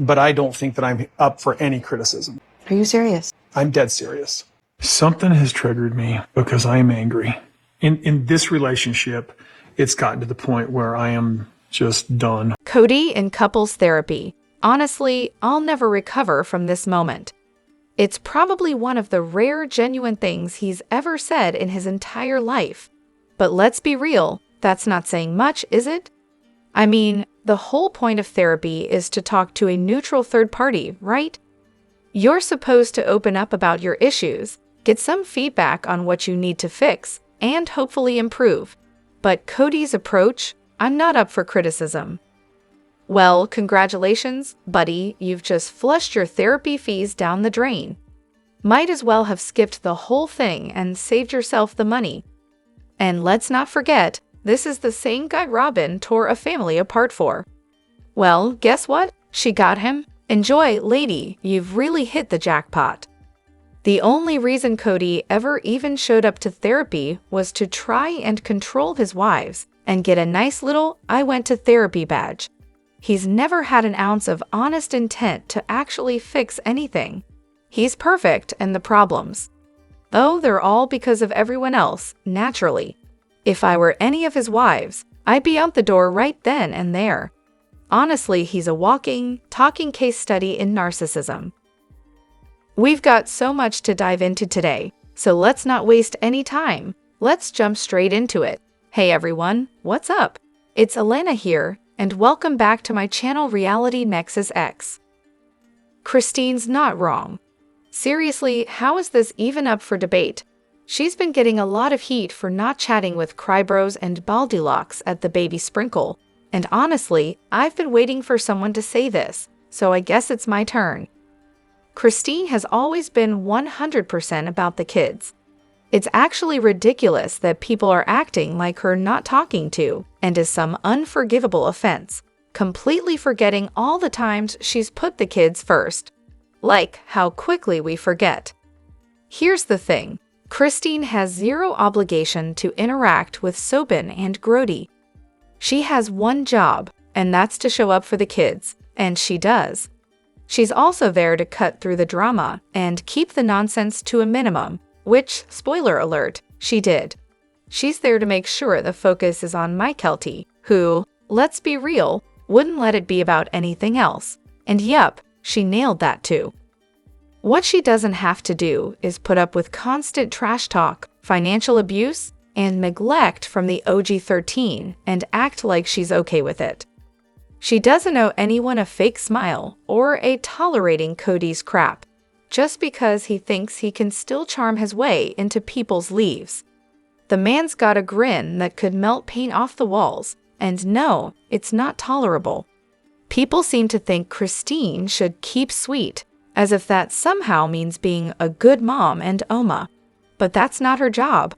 but I don't think that I'm up for any criticism. Are you serious? I'm dead serious. Something has triggered me because I am angry. In this relationship, it's gotten to the point where I am just done. Kody in couples therapy. Honestly, I'll never recover from this moment. It's probably one of the rare, genuine things he's ever said in his entire life. But let's be real, that's not saying much, is it? I mean, the whole point of therapy is to talk to a neutral third party, right? You're supposed to open up about your issues, get some feedback on what you need to fix, and hopefully improve. But Kody's approach, I'm not up for criticism. Well, congratulations, buddy, you've just flushed your therapy fees down the drain. Might as well have skipped the whole thing and saved yourself the money. And let's not forget, this is the same guy Robyn tore a family apart for. Well, guess what? She got him. Enjoy, lady, you've really hit the jackpot. The only reason Kody ever even showed up to therapy was to try and control his wives and get a nice little "I went to therapy" badge. He's never had an ounce of honest intent to actually fix anything. He's perfect in the problems. Though they're all because of everyone else, naturally. If I were any of his wives, I'd be out the door right then and there. Honestly, he's a walking, talking case study in narcissism. We've got so much to dive into today, so let's not waste any time. Let's jump straight into it. Hey everyone, what's up? It's Elena here, and welcome back to my channel Reality Nexus X. Christine's not wrong. Seriously, how is this even up for debate? She's been getting a lot of heat for not chatting with Crybros and Baldilocks at the baby sprinkle, and honestly, I've been waiting for someone to say this, so I guess it's my turn. Christine has always been 100% about the kids. It's actually ridiculous that people are acting like her not talking to, and is some unforgivable offense, completely forgetting all the times she's put the kids first. Like how quickly we forget. Here's the thing. Christine has zero obligation to interact with Sobin and Kody. She has one job, and that's to show up for the kids, and she does. She's also there to cut through the drama and keep the nonsense to a minimum, which, spoiler alert, she did. She's there to make sure the focus is on Mykelti, who, let's be real, wouldn't let it be about anything else. And yup, she nailed that too. What she doesn't have to do is put up with constant trash talk, financial abuse, and neglect from the OG3 and act like she's okay with it. She doesn't owe anyone a fake smile or a tolerating Kody's crap, just because he thinks he can still charm his way into people's lives. The man's got a grin that could melt paint off the walls, and no, it's not tolerable. People seem to think Christine should keep sweet, as if that somehow means being a good mom and Oma. But that's not her job.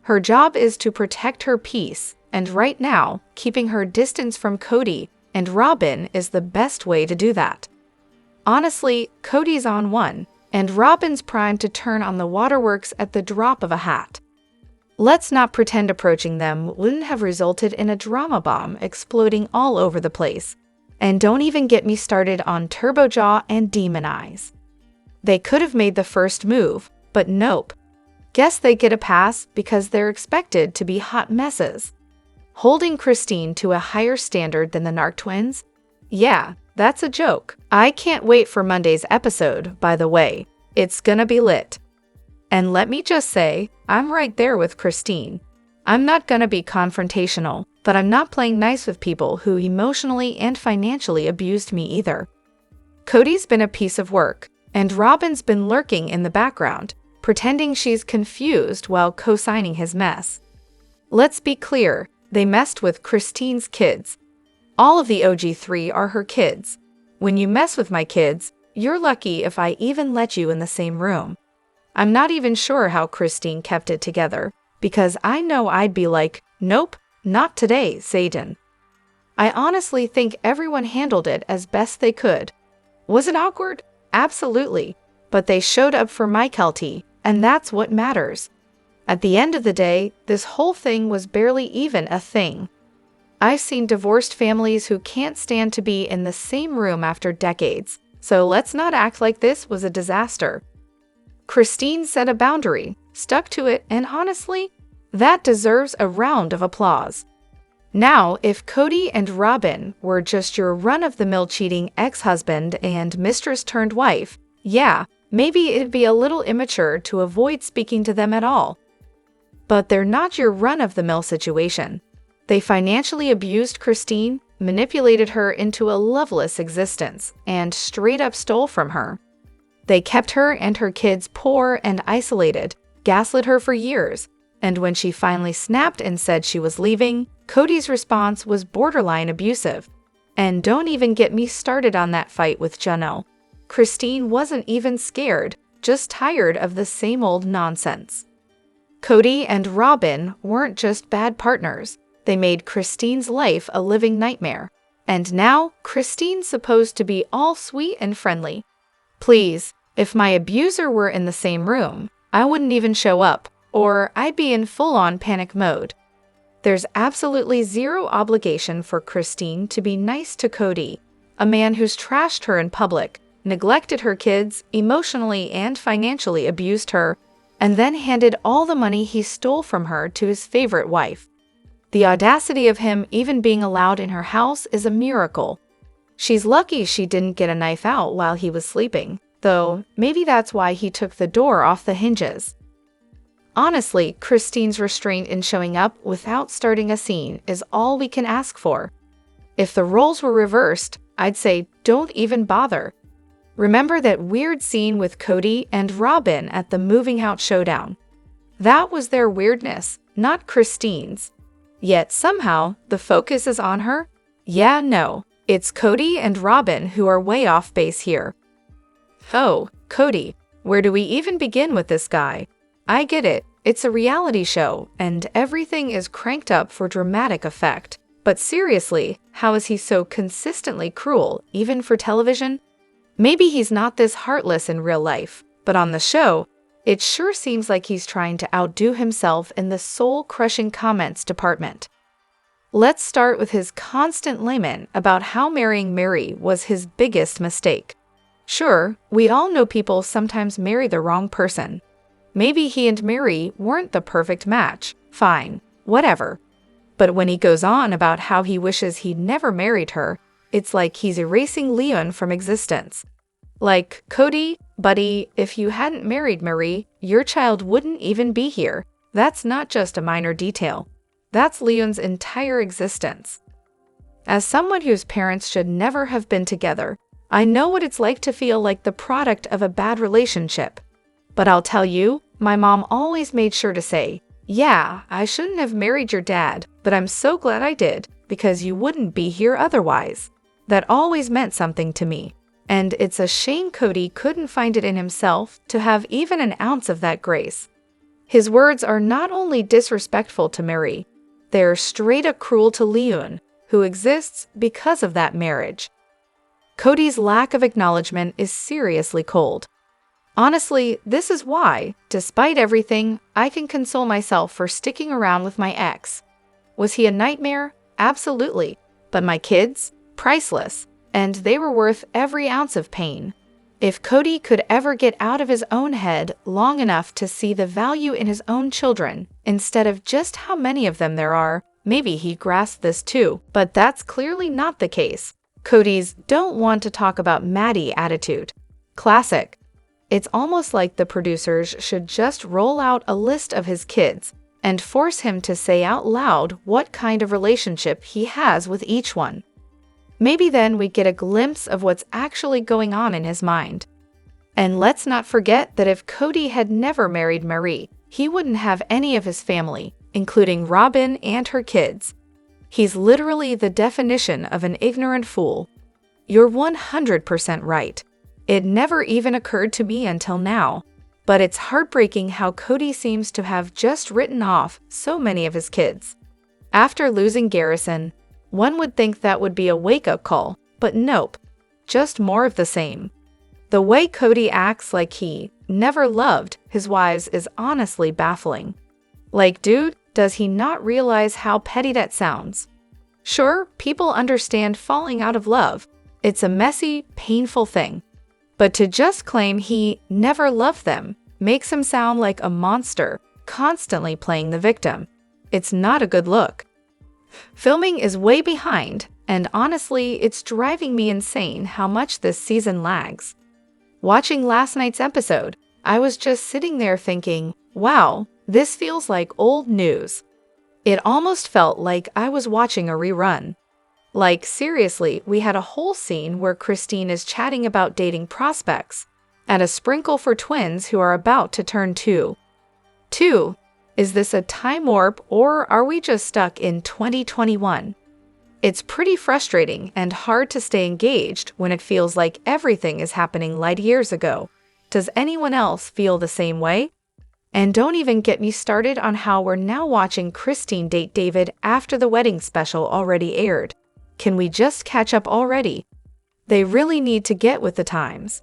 Her job is to protect her peace, and right now, keeping her distance from Kody and Robyn is the best way to do that. Honestly, Kody's on one, and Robyn's primed to turn on the waterworks at the drop of a hat. Let's not pretend approaching them wouldn't have resulted in a drama bomb exploding all over the place. And don't even get me started on Turbojaw and Demon Eyes. They could have made the first move, but nope. Guess they get a pass because they're expected to be hot messes. Holding Christine to a higher standard than the Narc twins? Yeah, that's a joke. I can't wait for Monday's episode, by the way. It's gonna be lit. And let me just say, I'm right there with Christine. I'm not gonna be confrontational, but I'm not playing nice with people who emotionally and financially abused me either. Kody's been a piece of work, and Robyn's been lurking in the background, pretending she's confused while co-signing his mess. Let's be clear, they messed with Christine's kids. All of the OG3 are her kids. When you mess with my kids, you're lucky if I even let you in the same room. I'm not even sure how Christine kept it together, because I know I'd be like, nope, not today, Satan. I honestly think everyone handled it as best they could. Was it awkward? Absolutely. But they showed up for Mykelti, and that's what matters. At the end of the day, this whole thing was barely even a thing. I've seen divorced families who can't stand to be in the same room after decades, so let's not act like this was a disaster. Christine set a boundary, stuck to it, and honestly, that deserves a round of applause. Now, if Kody and Robyn were just your run-of-the-mill cheating ex-husband and mistress-turned-wife, yeah, maybe it'd be a little immature to avoid speaking to them at all. But they're not your run-of-the-mill situation. They financially abused Christine, manipulated her into a loveless existence, and straight-up stole from her. They kept her and her kids poor and isolated, gaslit her for years, and when she finally snapped and said she was leaving, Kody's response was borderline abusive. And don't even get me started on that fight with Janelle. Christine wasn't even scared, just tired of the same old nonsense. Kody and Robyn weren't just bad partners. They made Christine's life a living nightmare. And now, Christine's supposed to be all sweet and friendly. Please, if my abuser were in the same room, I wouldn't even show up, or I'd be in full-on panic mode. There's absolutely zero obligation for Christine to be nice to Kody, a man who's trashed her in public, neglected her kids, emotionally and financially abused her, and then handed all the money he stole from her to his favorite wife. The audacity of him even being allowed in her house is a miracle. She's lucky she didn't get a knife out while he was sleeping, though maybe that's why he took the door off the hinges. Honestly, Christine's restraint in showing up without starting a scene is all we can ask for. If the roles were reversed, I'd say don't even bother. Remember that weird scene with Kody and Robyn at the moving out showdown? That was their weirdness, not Christine's. Yet somehow, the focus is on her? Yeah, no, it's Kody and Robyn who are way off base here. Oh, Kody, where do we even begin with this guy? I get it, it's a reality show, and everything is cranked up for dramatic effect. But seriously, how is he so consistently cruel, even for television? Maybe he's not this heartless in real life, but on the show, it sure seems like he's trying to outdo himself in the soul-crushing comments department. Let's start with his constant lament about how marrying Meri was his biggest mistake. Sure, we all know people sometimes marry the wrong person. Maybe he and Meri weren't the perfect match. Fine, whatever. But when he goes on about how he wishes he'd never married her, it's like he's erasing Leon from existence. Like, Kody, buddy, if you hadn't married Meri, your child wouldn't even be here. That's not just a minor detail. That's Leon's entire existence. As someone whose parents should never have been together, I know what it's like to feel like the product of a bad relationship. But I'll tell you, my mom always made sure to say, yeah, I shouldn't have married your dad, but I'm so glad I did, because you wouldn't be here otherwise. That always meant something to me. And it's a shame Kody couldn't find it in himself to have even an ounce of that grace. His words are not only disrespectful to Meri, they're straight-up cruel to Leon, who exists because of that marriage. Kody's lack of acknowledgement is seriously cold. Honestly, this is why, despite everything, I can console myself for sticking around with my ex. Was he a nightmare? Absolutely. But my kids? Priceless. And they were worth every ounce of pain. If Kody could ever get out of his own head long enough to see the value in his own children, instead of just how many of them there are, maybe he'd grasp this too. But that's clearly not the case. Kody's don't want to talk about Maddie attitude. Classic. It's almost like the producers should just roll out a list of his kids and force him to say out loud what kind of relationship he has with each one. Maybe then we get a glimpse of what's actually going on in his mind. And let's not forget that if Kody had never married Meri, he wouldn't have any of his family, including Robyn and her kids. He's literally the definition of an ignorant fool. You're 100% right. It never even occurred to me until now. But it's heartbreaking how Kody seems to have just written off so many of his kids. After losing Garrison, one would think that would be a wake-up call, but nope, just more of the same. The way Kody acts like he never loved his wives is honestly baffling. Like, dude, does he not realize how petty that sounds? Sure, people understand falling out of love. It's a messy, painful thing. But to just claim he never loved them makes him sound like a monster, constantly playing the victim. It's not a good look. Filming is way behind, and honestly, it's driving me insane how much this season lags. Watching last night's episode, I was just sitting there thinking, wow, this feels like old news. It almost felt like I was watching a rerun. Like, seriously, we had a whole scene where Christine is chatting about dating prospects, and a sprinkle for twins who are about to turn 2. Is this a time warp, or are we just stuck in 2021? It's pretty frustrating and hard to stay engaged when it feels like everything is happening light years ago. Does anyone else feel the same way? And don't even get me started on how we're now watching Christine date David after the wedding special already aired. Can we just catch up already? They really need to get with the times.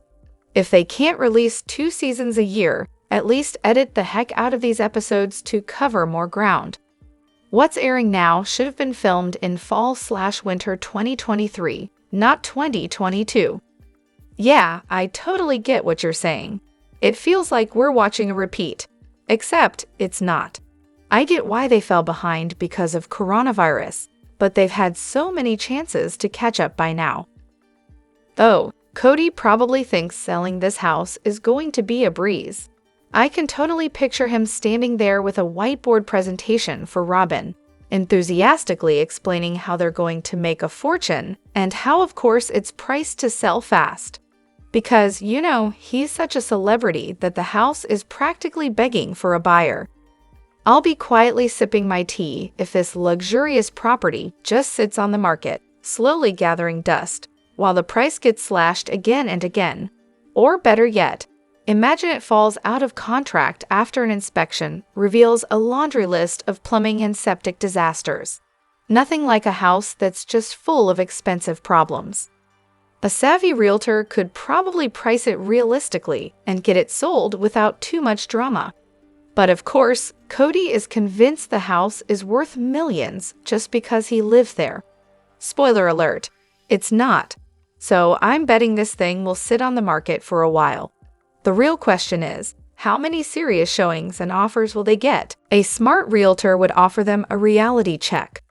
If they can't release 2 seasons a year, at least edit the heck out of these episodes to cover more ground. What's airing now should have been filmed in fall/winter 2023, not 2022. Yeah, I totally get what you're saying. It feels like we're watching a repeat. Except it's not. I get why they fell behind because of coronavirus, but they've had so many chances to catch up by now. Oh, Kody probably thinks selling this house is going to be a breeze. I can totally picture him standing there with a whiteboard presentation for Robyn, enthusiastically explaining how they're going to make a fortune and how, of course, it's priced to sell fast. Because, he's such a celebrity that the house is practically begging for a buyer. I'll be quietly sipping my tea if this luxurious property just sits on the market, slowly gathering dust, while the price gets slashed again and again. Or better yet, imagine it falls out of contract after an inspection reveals a laundry list of plumbing and septic disasters. Nothing like a house that's just full of expensive problems. A savvy realtor could probably price it realistically and get it sold without too much drama. But of course, Kody is convinced the house is worth millions just because he lived there. Spoiler alert, it's not. So I'm betting this thing will sit on the market for a while. The real question is, how many serious showings and offers will they get? A smart realtor would offer them a reality check.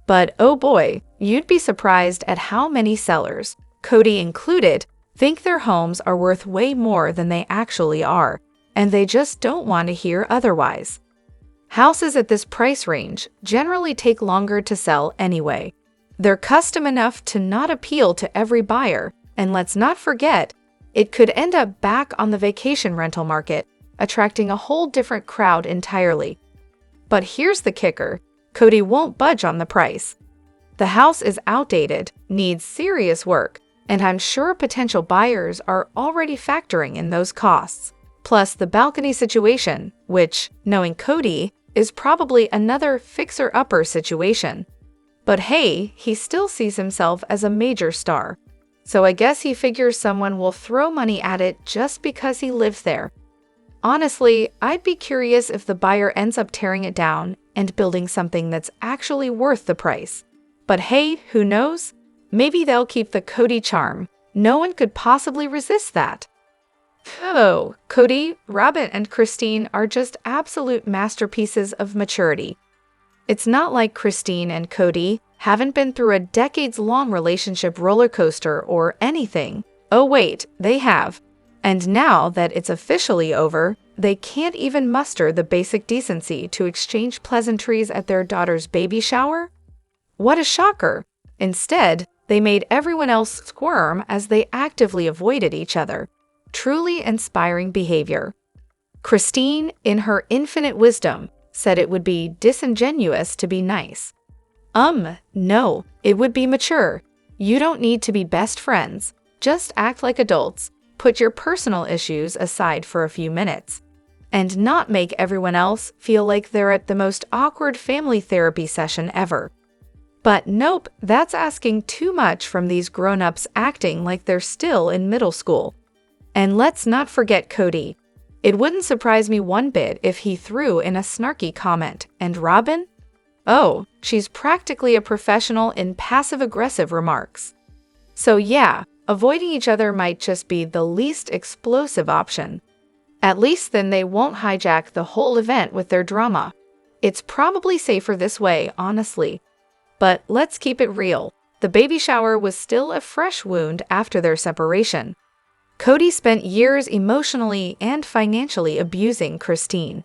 But oh boy, you'd be surprised at how many sellers, Kody included, think their homes are worth way more than they actually are, and they just don't want to hear otherwise. Houses at this price range generally take longer to sell anyway. They're custom enough to not appeal to every buyer, and let's not forget, it could end up back on the vacation rental market, attracting a whole different crowd entirely. But here's the kicker, Kody won't budge on the price. The house is outdated, needs serious work, and I'm sure potential buyers are already factoring in those costs. Plus the balcony situation, which, knowing Kody, is probably another fixer-upper situation. But hey, he still sees himself as a major star. So I guess he figures someone will throw money at it just because he lives there. Honestly, I'd be curious if the buyer ends up tearing it down and building something that's actually worth the price. But hey, who knows? Maybe they'll keep the Kody charm. No one could possibly resist that. Oh, Kody, Robyn, and Christine are just absolute masterpieces of maturity. It's not like Christine and Kody haven't been through a decades-long relationship roller coaster or anything. Oh wait, they have. And now that it's officially over, they can't even muster the basic decency to exchange pleasantries at their daughter's baby shower? What a shocker! Instead, they made everyone else squirm as they actively avoided each other. Truly inspiring behavior. Christine, in her infinite wisdom, said it would be disingenuous to be nice. No, it would be mature. You don't need to be best friends. Just act like adults. Put your personal issues aside for a few minutes. And not make everyone else feel like they're at the most awkward family therapy session ever. But nope, that's asking too much from these grown-ups acting like they're still in middle school. And let's not forget Kody. It wouldn't surprise me one bit if he threw in a snarky comment. And Robyn? Oh, she's practically a professional in passive-aggressive remarks. So yeah, avoiding each other might just be the least explosive option. At least then they won't hijack the whole event with their drama. It's probably safer this way, honestly. But let's keep it real. The baby shower was still a fresh wound after their separation. Kody spent years emotionally and financially abusing Christine.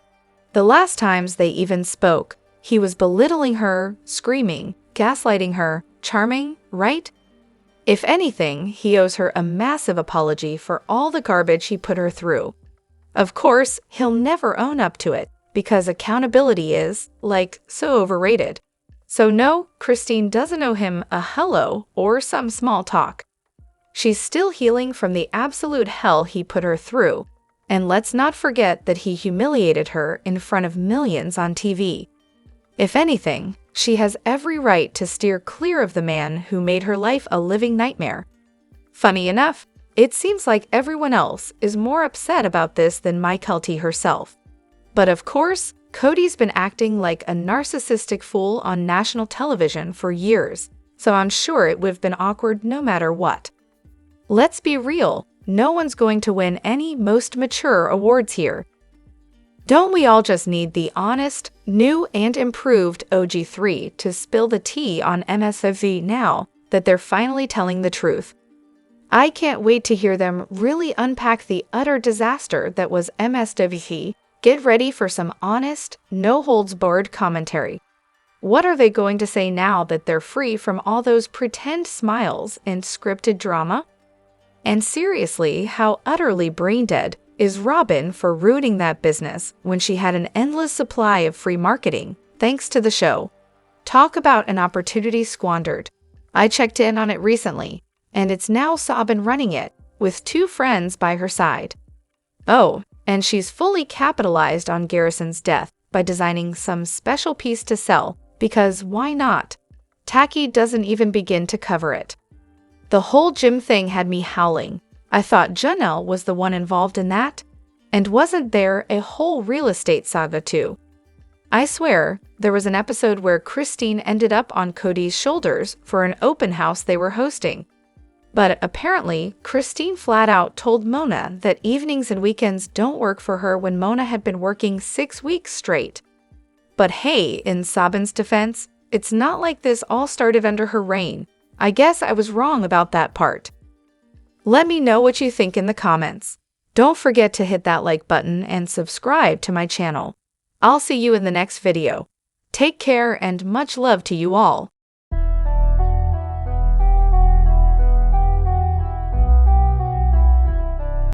The last times they even spoke, he was belittling her, screaming, gaslighting her, charming, right? If anything, he owes her a massive apology for all the garbage he put her through. Of course, he'll never own up to it, because accountability is, like, so overrated. So no, Christine doesn't owe him a hello or some small talk. She's still healing from the absolute hell he put her through, and let's not forget that he humiliated her in front of millions on TV. If anything, she has every right to steer clear of the man who made her life a living nightmare. Funny enough, it seems like everyone else is more upset about this than Mykelti herself. But of course, Kody's been acting like a narcissistic fool on national television for years, so I'm sure it would have been awkward no matter what. Let's be real, no one's going to win any Most Mature awards here. Don't we all just need the honest, new and improved OG3 to spill the tea on MSFV now that they're finally telling the truth? I can't wait to hear them really unpack the utter disaster that was MSWV. Get ready for some honest, no-holds-barred commentary. What are they going to say now that they're free from all those pretend smiles and scripted drama? And seriously, how utterly brain-dead is Robyn for ruining that business when she had an endless supply of free marketing, thanks to the show? Talk about an opportunity squandered. I checked in on it recently, and it's now Robyn running it, with 2 friends by her side. Oh, and she's fully capitalized on Garrison's death by designing some special piece to sell, because why not? Tacky doesn't even begin to cover it. The whole gym thing had me howling. I thought Janelle was the one involved in that. And wasn't there a whole real estate saga too? I swear, there was an episode where Christine ended up on Kody's shoulders for an open house they were hosting. But apparently, Christine flat out told Mona that evenings and weekends don't work for her when Mona had been working 6 weeks straight. But hey, in Robyn's defense, it's not like this all started under her reign. I guess I was wrong about that part. Let me know what you think in the comments. Don't forget to hit that like button and subscribe to my channel. I'll see you in the next video. Take care and much love to you all.